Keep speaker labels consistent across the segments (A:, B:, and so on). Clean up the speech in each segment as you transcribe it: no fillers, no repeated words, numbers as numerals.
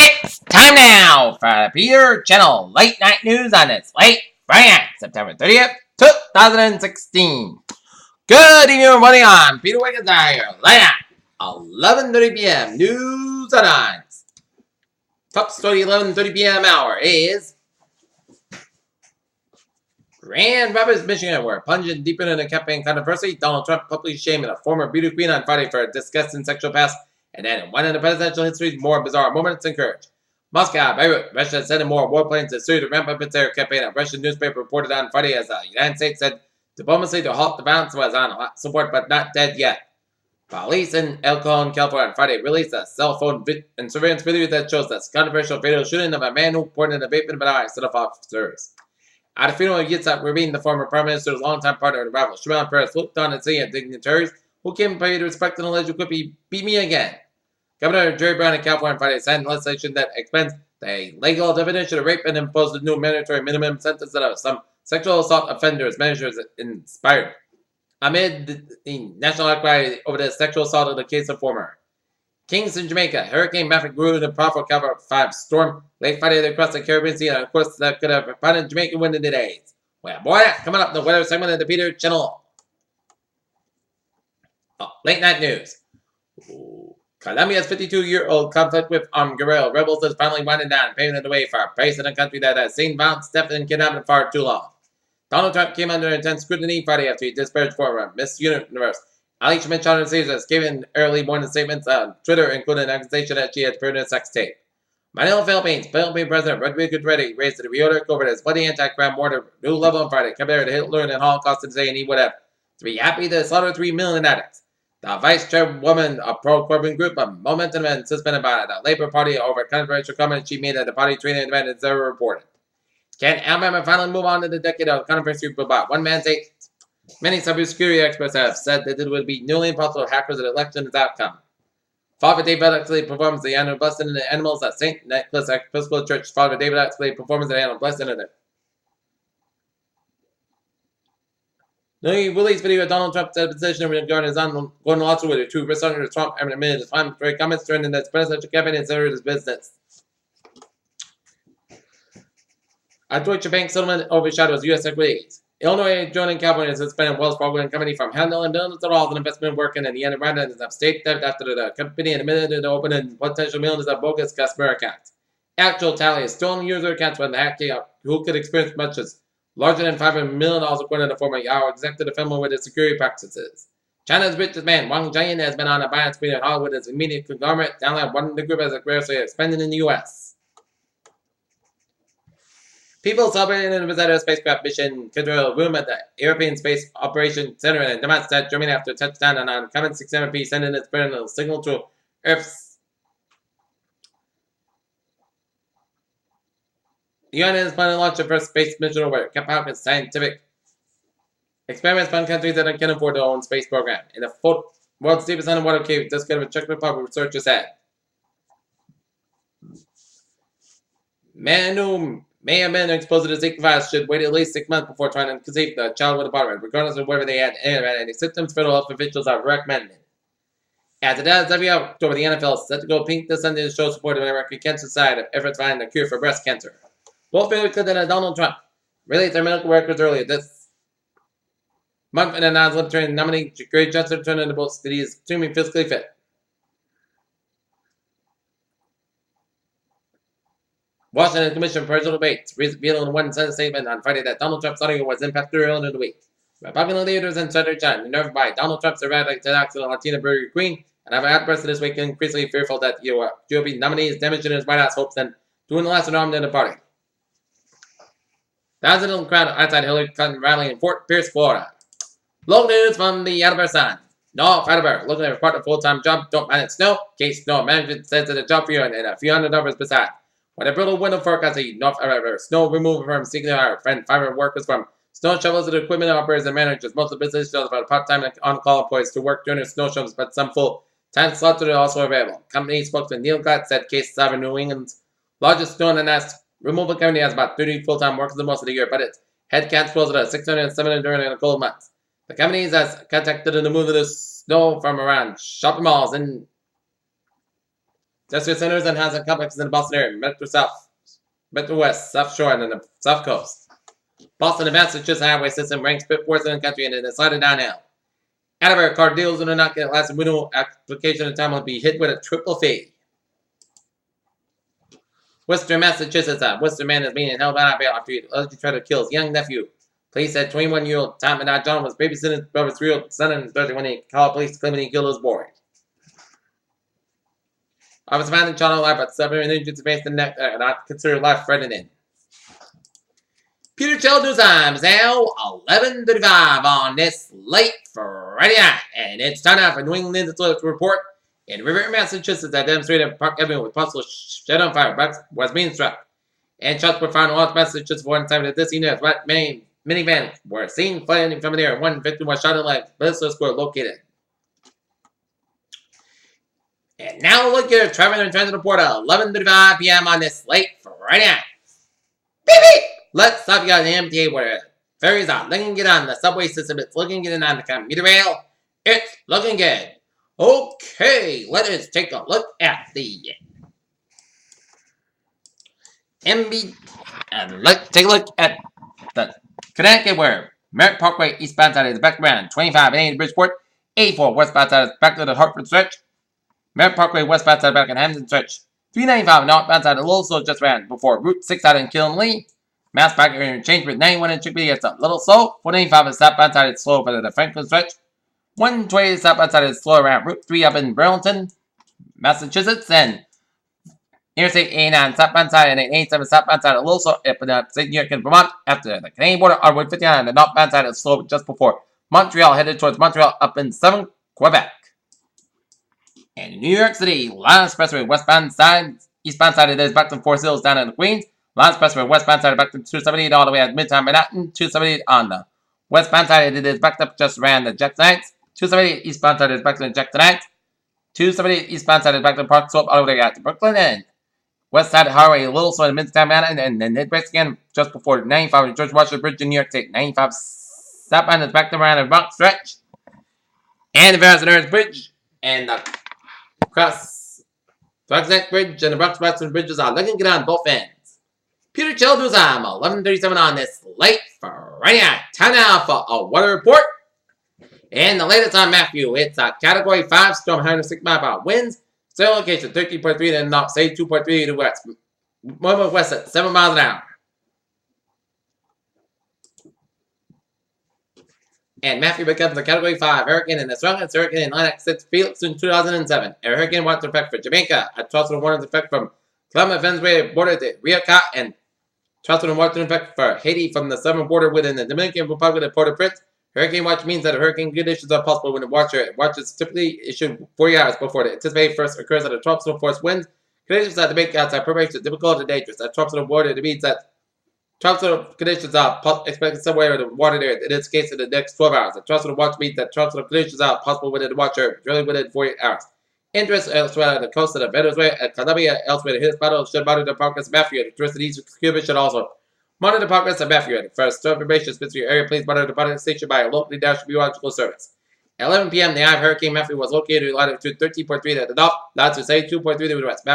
A: It's time now for the Peter Channel Late Night News on this late Friday night, September 30th, 2016. Good evening, everybody. I'm Peter Wiggins here. Late night, 11:30 p.m. News headlines. Top story 11:30 p.m. hour is Grand Rapids, Michigan, where plunging deeper into the campaign controversy, Donald Trump publicly shaming a former beauty queen on Friday for a disgusting sexual past, and then in one of the presidential history's more bizarre moments encouraged. Moscow, Beirut, Russia sending more warplanes to Syria to ramp up its air campaign. A Russian newspaper reported on Friday as the United States said diplomacy to halt the violence was on support but not dead yet. Police in El Cajon, California on Friday released a cell phone and surveillance video that shows the controversial fatal shooting of a man who poured in the basement of an eye set off officers. At a funeral of Yitzhak Rabin, the former Prime Minister's longtime partner and rival, Shimon Peres looked on and saying dignitaries who came and paid respect and alleged could beat me again. Governor Jerry Brown of California Friday signed legislation that expands the legal definition of rape and imposed a new mandatory minimum sentence that some sexual assault offenders measures inspired. Amid the national outcry over the sexual assault of the case of former Kingston, Jamaica, Hurricane Matthew grew into a powerful Category 5 storm late Friday across the Caribbean Sea, and of course that could have provided Jamaica wind in the days. Well, boy, coming up in the weather segment of the Peter Channel. Late night news. Colombia's 52-year-old conflict with armed guerrilla rebels is finally winding down, paving the way for a pace in a country that has seen violence, theft, and kidnapping far too long. Donald Trump came under intense scrutiny Friday after he disparaged former Miss Universe Alicia Machado Caesars, giving early morning statements on Twitter, including an accusation that she had appeared in a sex tape. Manila, Philippines. Philippine President Rodrigo Duterte raised the rhetoric over his bloody anti-crime war to a new level on Friday, compared to Hitler and the Holocaust, and saying he would have to be happy to slaughter 3 million addicts. The vice chairwoman of pro-Corbyn group, a Momentum, and suspended by the Labour Party over controversial comments she made at the party training event, as they were reported. Can Alabama finally move on to the decade of controversy about one man's hate? Many cybersecurity experts have said that it would be nearly impossible to hackers an election's outcome. Father David Oxley performs the annual Blessing of the Animals at St. Nicholas Episcopal Church. Father David Oxley performs the annual Blessing of the Newly released video of Donald Trump's position regarding his ongoing lawsuit with two President Trump and admitted his inflammatory comments during the presidential campaign and considered his business. A Deutsche Bank settlement overshadows U.S. equities. Illinois joining California suspended Wells Fargo and Company from handling billions of dollars in investment working in the end of state debt after the company admitted to opening potential millions of bogus customer accounts. Actual tally is stolen user accounts when the hacker who could experience much as larger than $500 million according to former Yahoo executive familiar with his security practices. China's richest man, Wang Jian, has been on a buying spree in Hollywood as immediate conglomerate, downline one the group as aggressively expanding in the U.S. People celebrating the Rosetta spacecraft mission control room at the European Space Operations Center in Darmstadt, Germany, after touchdown on uncommon 600p, sending its burning signal to Earth's. The UN is planning to launch the first space mission over Cape Hawkins scientific experiments fund countries that can afford their own space program. In the world's deepest underwater cave, discovered Czech Republic, researchers said. Man who may have been exposed to the Zika virus should wait at least 6 months before trying to conceive the child with a partner, regardless of whether they had any symptoms. Federal health officials are recommended. As it does every October, the NFL is set to go pink this Sunday to show support of the American Cancer Society of efforts to find a cure for breast cancer. Both Hillary Clinton and Donald Trump released their medical records earlier this month and announced Libertarian nominee Gary Johnson returned to the both that he is extremely physically fit. Washington Commission presidential debates revealed in one Senate statement on Friday that Donald Trump's audio was impacted earlier in the week. Republican leaders in Southern China, nerved by Donald Trump's erratic attacks on the Latina Burger Queen, and have outbursts this week increasingly fearful that GOP nominee is damaging his White House hopes and doing the last harm to the party. Thousands of crowd outside Hillary Clinton rally in Fort Pierce, Florida. Local news from the Attleboro Sun. No, Attleboro, looking to report a full-time job, don't manage snow. Case snow management says it's a job for you and a few $100 beside. When a brutal winter forecast the North Attleboro snow removal firm seeking to hire 500 workers from snow shovels and equipment operators and managers. Most of the business shows about part-time and on-call employees to work during the snow shovels, but some full-time slots are also available. Company spokesman Neil Gott said cases are in New England's largest snow and ice removal company has about 30 full-time workers most of the year, but its headcount swells at 600 and 700 during the cold months. The company has contacted the move of the snow from around shopping malls and Industrial centers and housing complexes in the Boston area, Metro West, South Shore, and the South Coast. Boston and Massachusetts highway system ranks fifth worst in the country and it is sliding downhill. Atterbury car dealers who do not get last renewal application in time will be hit with a triple fee. Worcester, Massachusetts. A Worcester man is being held on bail after he allegedly tried to kill his young nephew. Police said 21-year-old Tom John was babysitting his brother's 3-year-old son on Thursday when he called police claiming he killed his boy. Officer found in child alive but severe injuries to face the neck not considered life-threatening. Peter Chill News Time is now 11:35 on this late Friday night, and it's time now for New England Intelligence Report. In River, Massachusetts, that demonstrated Park Avenue with possible shed on fire was being struck. And shots were found in all Massachusetts for one time that this evening. Many minivans were seen flying from the air. One victim was shot in the leg. Police were located. And now look here, Traffic and Transit Report at 11:35 p.m. on this late Friday night. Beep beep! Let's stop you on the MTA where ferries are looking good on the subway system. It's looking good on the commuter rail. It's looking good. Okay, let us take a look at the MB and let's take a look at the Connecticut where Merritt Parkway eastbound side is back around 25 and 80 Bridgeport, 84 westbound side is back to the Hartford stretch, Merritt Parkway westbound side back in Hampton stretch, 395 northbound side is also just ran before Route 6 out in Killenly. Mass back interchange with 91 and Chickpea is a little slow. 495 is southbound side is slow for the Franklin stretch. 120 southbound side is slow around Route 3 up in Burlington, Massachusetts, and Interstate 89 southbound side and 87 southbound side a little slow up in St. New York and Vermont after the Canadian border on Route 59. The northbound side is slow just before Montreal, headed towards Montreal up in southern Quebec. And in New York City, Line Expressway westbound side, eastbound side it is back to Forest Hills down in Queens. Line Expressway westbound side back to 278 all the way at Midtown Manhattan. 278 on the westbound side it is backed up just around the Jackson Heights. 278 eastbound side is back to the Jackson Heights. 278 eastbound side is back to Park Slope all the way out to Brooklyn. And west side highway a little slow in Midtown Manhattan. And then it breaks again just before 95 at George Washington Bridge in New York State. 95 southbound is back to around the Bronx stretch. And the Verrazano Bridge and the Cross Neck Bridge and the Bronx Western bridges are looking good on both ends. Peter Childers, I'm 11:37 on this late Friday night. Time now for a weather report. And the latest on Matthew, it's a Category 5 storm, 106 mile per hour winds. Still location 13.3 to the north, say 2.3 to the west. Moving west at 7 miles an hour. And Matthew becomes a Category 5 hurricane in the strongest hurricane in Atlantic since Felix in 2007. A hurricane watch effect for Jamaica. A tropical warning effect from Columbia, Venezuela border to Rio Cat, and tropical watch effect for Haiti from the southern border within the Dominican Republic of Port-au-Prince. Hurricane watch means that hurricane conditions are possible when the watch is typically issued 40 hours before the anticipated first occurs at a tropical force winds. Conditions that make outside preparation difficult and dangerous. At tropical water, it means that tropical conditions are expected somewhere in the water there. In this case, in the next 12 hours. The tropical watch means that tropical conditions are possible within the watch area, really within 48 hours. Interest elsewhere on the coast of Venezuela and Colombia, elsewhere in his battle should monitor the progress of Matthew. The tourist in East Cuba should also monitor the progress of Matthew. For storm information specific to your area, please monitor the monitoring station by a locally national meteorological service. At 11 p.m., the eye of Hurricane Matthew was located in latitude 13.3 at the north, latitude 2.3 to the west.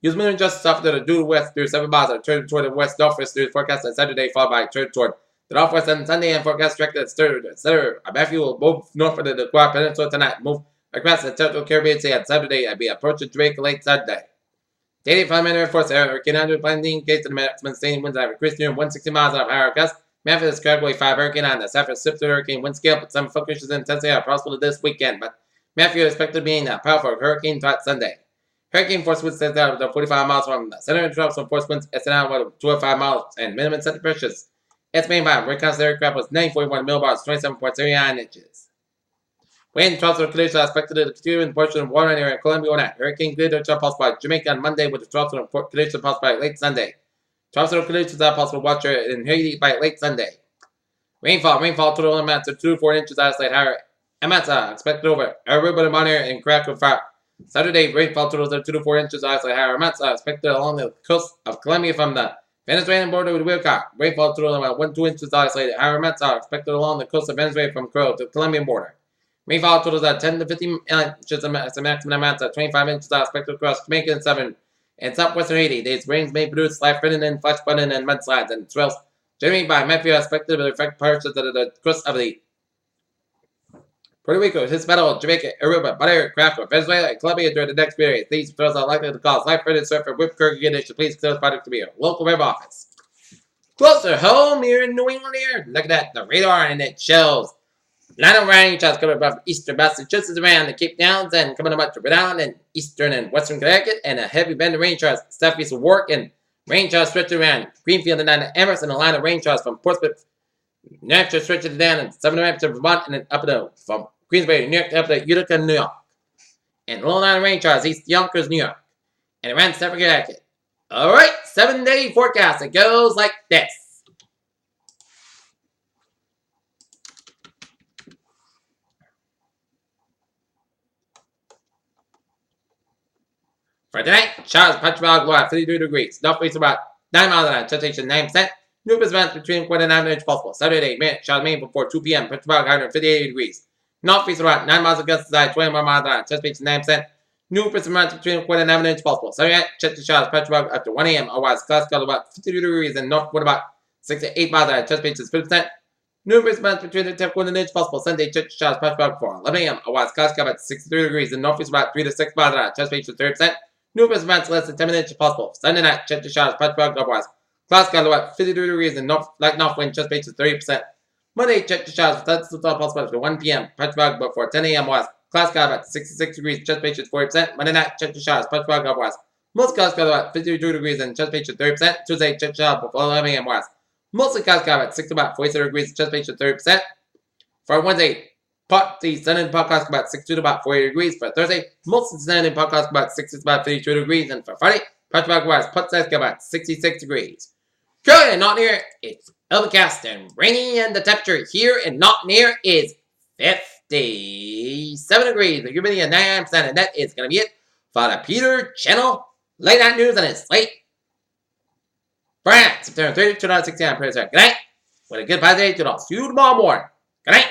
A: Use moving just south to the due west through 7 miles and turn toward the west northwest through the forecast on Saturday, followed by turn toward the northwest on Sunday and forecast directed at center. Matthew will move north of the Guam Peninsula tonight, move across the Central Caribbean Sea on Saturday and be approaching Jamaica late Sunday. Daily Flight Air Force Hurricane Andrew planning case of the maximum sustained winds have increased near 160 miles an hour gust. Memphis is Category 5 hurricane on the San Francisco hurricane wind scale, but some fluctuations in intensity are possible this weekend. But Matthew is expected to be a powerful hurricane throughout Sunday. Hurricane force winds stand out to 45 miles from the center and drops from force winds estimated out 205 miles and minimum center pressures. Estimated by reconnaissance aircraft was 941 millibars, 27.39 inches. Wind tropical conditions are expected to continue in the portion of water area in Colombia overnight. Hurricane conditions are possible by Jamaica on Monday with the tropical conditions possible by late Sunday. Tropical conditions are possible watch in Haiti by late Sunday. Rainfall total amounts of 2 to 4 inches isolated higher. Amounts are expected over Aruba, Monterey, and Crackle Fire. Saturday, rainfall totals of 2 to 4 inches isolated higher. Amounts are expected along the coast of Colombia from the Venezuelan border with Wilcox. Rainfall total about 1 to 2 inches isolated higher. Amounts are expected along the coast of Venezuela from Crow to the Colombian border. Rainfall totals at 10 to 15 inches, the maximum amount of 25 inches expected across Jamaica and southern and southwestern Haiti. These rains may produce light flooding and flash flooding and mudslides and swells generated by Matthew expected to affect parts of the coast of the Puerto Rico, Hispaniola, Jamaica, Aruba, Balearic, Craft, Venezuela, and Colombia during the next period. These spells are likely to cause light flooding, surf, and whip current conditions. Please consider this project to be your local web office. Closer home here in New England here. Look at that, the radar, and it shows line of rain showers coming above eastern Massachusetts around the Cape Downs and coming up to Rhode Island and eastern and western Connecticut, and a heavy band of rain showers southeast of Warwick and rain showers stretching around Greenfield and down to Amherst, and a line of rain showers from Portsmouth, New Hampshire, stretching down in southern New Hampshire, Vermont, and then up to from Queensbury, New York, up to Utica, New York, and a little line of rain showers east Yonkers, New York, and around Stamford, Connecticut. All right, 7-day forecast. It goes like this. For tonight, showers Punchbowl low at 53 degrees. Northwest about 9 miles an hour, temperature 9%. New events between 1 and 9 inches possible. Saturday, showers mainly before 2 p.m. Punchbowl higher than 58 degrees. Northeast about 9 miles against the side, 21 miles an hour, temperature 9%. New events between 1 and 9 inches possible. Saturday, check the showers Punchbowl after 1 a.m. Otherwise, clouds got about 52 degrees and northward about 6 to 8 miles an hour, temperature 50%. New events between the 10 and 1 inch possible. Sunday, check the showers Punchbowl before 11 a.m. Otherwise, clouds got about 63 degrees and northeast about 3 to 6 miles an hour, temperature 30%. Numerous events less than 10 minutes if possible. Sunday night, check the showers, Punchbowl otherwise. Clouds got about 52 degrees and north wind, just basis 30%. Monday, check the showers, that's possible after 1 p.m. Punchbowl before 10 a.m. was. Clouds got about 66 degrees, just basis 40%. Monday night, check the showers, Punchbowl otherwise. Most clouds got about 52 degrees and just basis 30%. Tuesday, check the showers before 11 a.m. was. Mostly clouds got about 60 about 47 degrees, just basis 30%. For Wednesday, the sun and podcast about 62 to about 40 degrees. For Thursday, most of the sun and podcast about 60 to about 52 degrees. And for Friday, Punchbowl wise, put size about 66 degrees. Currently, not near, it's overcast and rainy, and the temperature here in not near is 57 degrees. The humidity at 99%, and that is going to be it for the Peter Channel Late Night News, and it's late. Brand, September 30th, 2016. Good night. With a good positive day to all. See you tomorrow morning. Good night.